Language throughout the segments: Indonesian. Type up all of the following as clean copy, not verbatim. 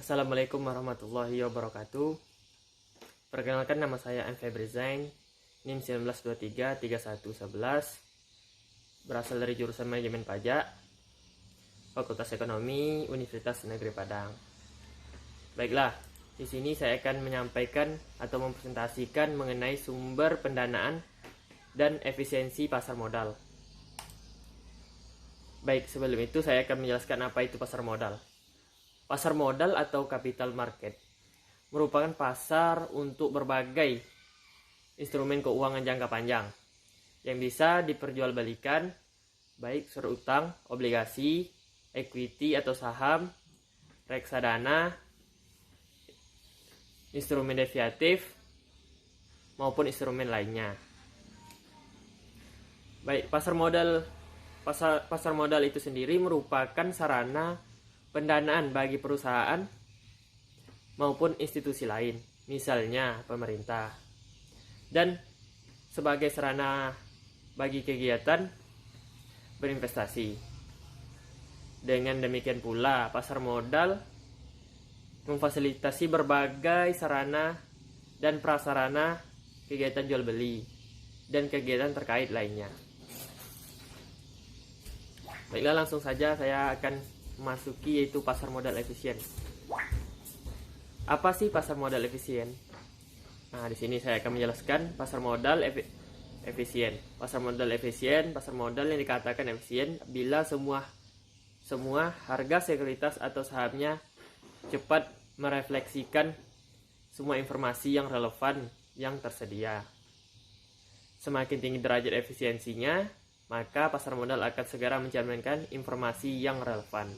Assalamualaikum warahmatullahi wabarakatuh. Perkenalkan, nama saya M. Febri Zain, NIM 19233111, berasal dari jurusan Manajemen Pajak, Fakultas Ekonomi, Universitas Negeri Padang. Baiklah, di sini saya akan menyampaikan atau mempresentasikan mengenai sumber pendanaan dan efisiensi pasar modal. Baik, sebelum itu saya akan menjelaskan apa itu pasar modal. Pasar modal atau capital market merupakan pasar untuk berbagai instrumen keuangan jangka panjang yang bisa diperjualbelikan, baik surat utang, obligasi, equity atau saham, reksadana, instrumen derivatif, maupun instrumen lainnya. Baik, pasar modal itu sendiri merupakan sarana pendanaan bagi perusahaan maupun institusi lain, misalnya pemerintah, dan sebagai sarana bagi kegiatan berinvestasi. Dengan demikian pula, pasar modal memfasilitasi berbagai sarana dan prasarana kegiatan jual beli dan kegiatan terkait lainnya. Baiklah, langsung saja saya akan memasuki, yaitu pasar modal efisien. Apa sih pasar modal efisien? Nah, di sini saya akan menjelaskan pasar modal efisien. Pasar modal efisien, pasar modal yang dikatakan efisien bila semua harga sekuritas atau sahamnya cepat merefleksikan semua informasi yang relevan yang tersedia. Semakin tinggi derajat efisiensinya, maka pasar modal akan segera mencerminkan informasi yang relevan.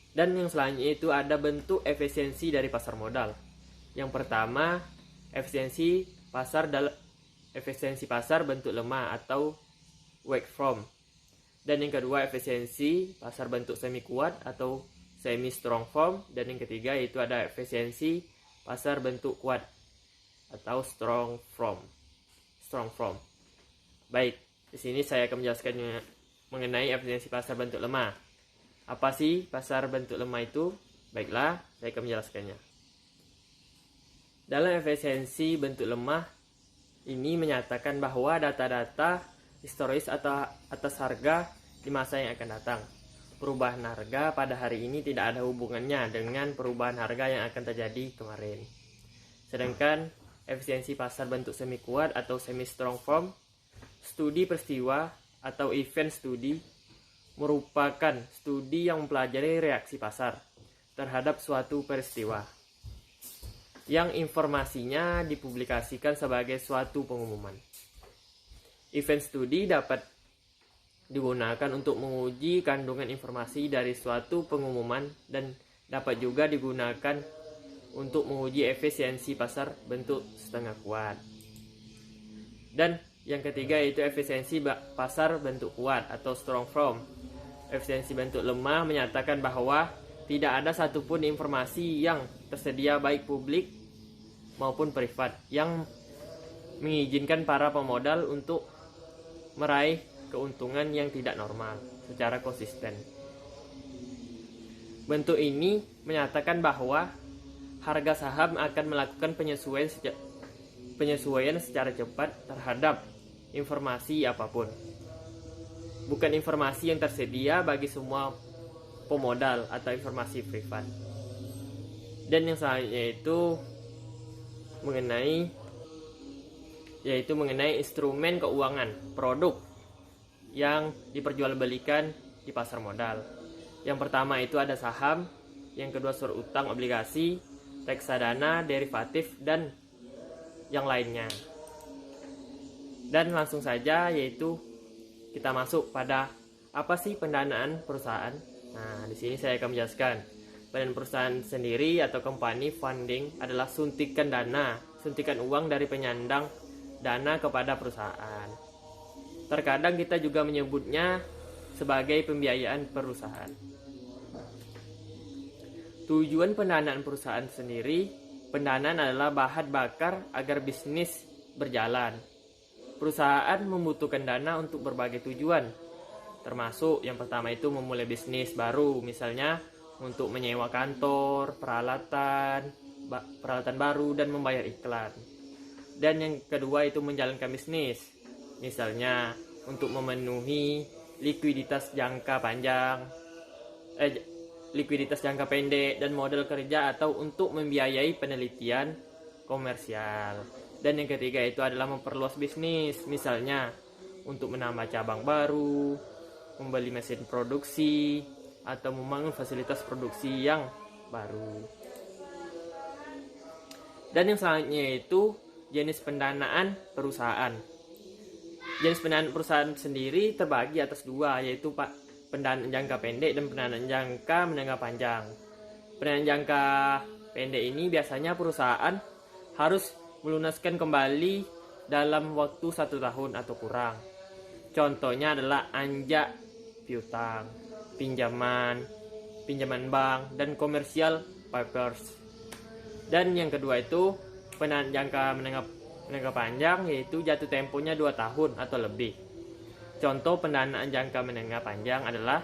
Dan yang selanjutnya itu ada bentuk efisiensi dari pasar modal. Yang pertama, efisiensi pasar bentuk lemah atau weak form. Dan yang kedua, efisiensi pasar bentuk semi kuat atau semi strong form. Dan yang ketiga itu ada efisiensi pasar bentuk kuat atau strong form. Baik, di sini saya akan menjelaskan mengenai efisiensi pasar bentuk lemah. Apa sih pasar bentuk lemah itu? Baiklah, saya akan menjelaskannya. Dalam efisiensi bentuk lemah ini menyatakan bahwa data-data historis atau atas harga di masa yang akan datang. Perubahan harga pada hari ini tidak ada hubungannya dengan perubahan harga yang akan terjadi kemarin. Sedangkan efisiensi pasar bentuk semi kuat atau semi strong form, studi peristiwa atau event study, merupakan studi yang mempelajari reaksi pasar terhadap suatu peristiwa yang informasinya dipublikasikan sebagai suatu pengumuman. Event study dapat digunakan untuk menguji kandungan informasi dari suatu pengumuman dan dapat juga digunakan untuk menguji efisiensi pasar bentuk setengah kuat. Dan yang ketiga yaitu efisiensi pasar bentuk kuat atau strong form. Efisiensi bentuk lemah menyatakan bahwa tidak ada satupun informasi yang tersedia baik publik maupun privat yang mengizinkan para pemodal untuk meraih keuntungan yang tidak normal secara konsisten. Bentuk ini menyatakan bahwa harga saham akan melakukan penyesuaian secara cepat terhadap informasi apapun. Bukan informasi yang tersedia bagi semua pemodal atau informasi privat. Dan yang selanjutnya yaitu mengenai instrumen keuangan, produk yang diperjualbelikan di pasar modal. Yang pertama itu ada saham, yang kedua surat utang, obligasi, reksadana, derivatif, dan yang lainnya. Dan langsung saja, yaitu kita masuk pada apa sih pendanaan perusahaan. Nah, di sini saya akan menjelaskan. Pendanaan perusahaan sendiri atau company funding adalah suntikan uang dari penyandang dana kepada perusahaan. Terkadang kita juga menyebutnya sebagai pembiayaan perusahaan. Tujuan pendanaan perusahaan sendiri, pendanaan adalah bahan bakar agar bisnis berjalan. Perusahaan membutuhkan dana untuk berbagai tujuan, Termasuk yang pertama itu memulai bisnis baru, misalnya untuk menyewa kantor, peralatan baru, dan membayar iklan. Dan yang kedua itu menjalankan bisnis, misalnya untuk memenuhi likuiditas jangka pendek dan modal kerja, atau untuk membiayai penelitian komersial. Dan yang ketiga itu adalah memperluas bisnis, misalnya untuk menambah cabang baru, membeli mesin produksi, atau membangun fasilitas produksi yang baru. Dan yang selanjutnya itu jenis pendanaan perusahaan. Jenis pendanaan perusahaan sendiri terbagi atas dua, yaitu pendanaan jangka pendek dan pendanaan jangka menengah panjang. Pendanaan jangka pendek ini biasanya perusahaan harus melunaskan kembali dalam waktu 1 tahun atau kurang. Contohnya adalah anjak piutang, pinjaman bank, dan commercial papers. Dan yang kedua itu pendanaan jangka menengah panjang, yaitu jatuh temponya 2 tahun atau lebih. Contoh pendanaan jangka menengah panjang adalah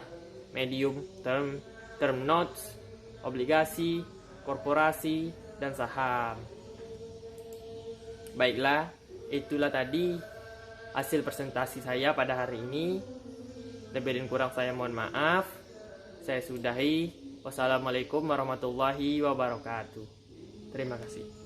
medium term notes, obligasi, korporasi, dan saham. Baiklah, itulah tadi hasil presentasi saya pada hari ini. Lebih dan kurang saya mohon maaf. Saya sudahi. Wassalamualaikum warahmatullahi wabarakatuh. Terima kasih.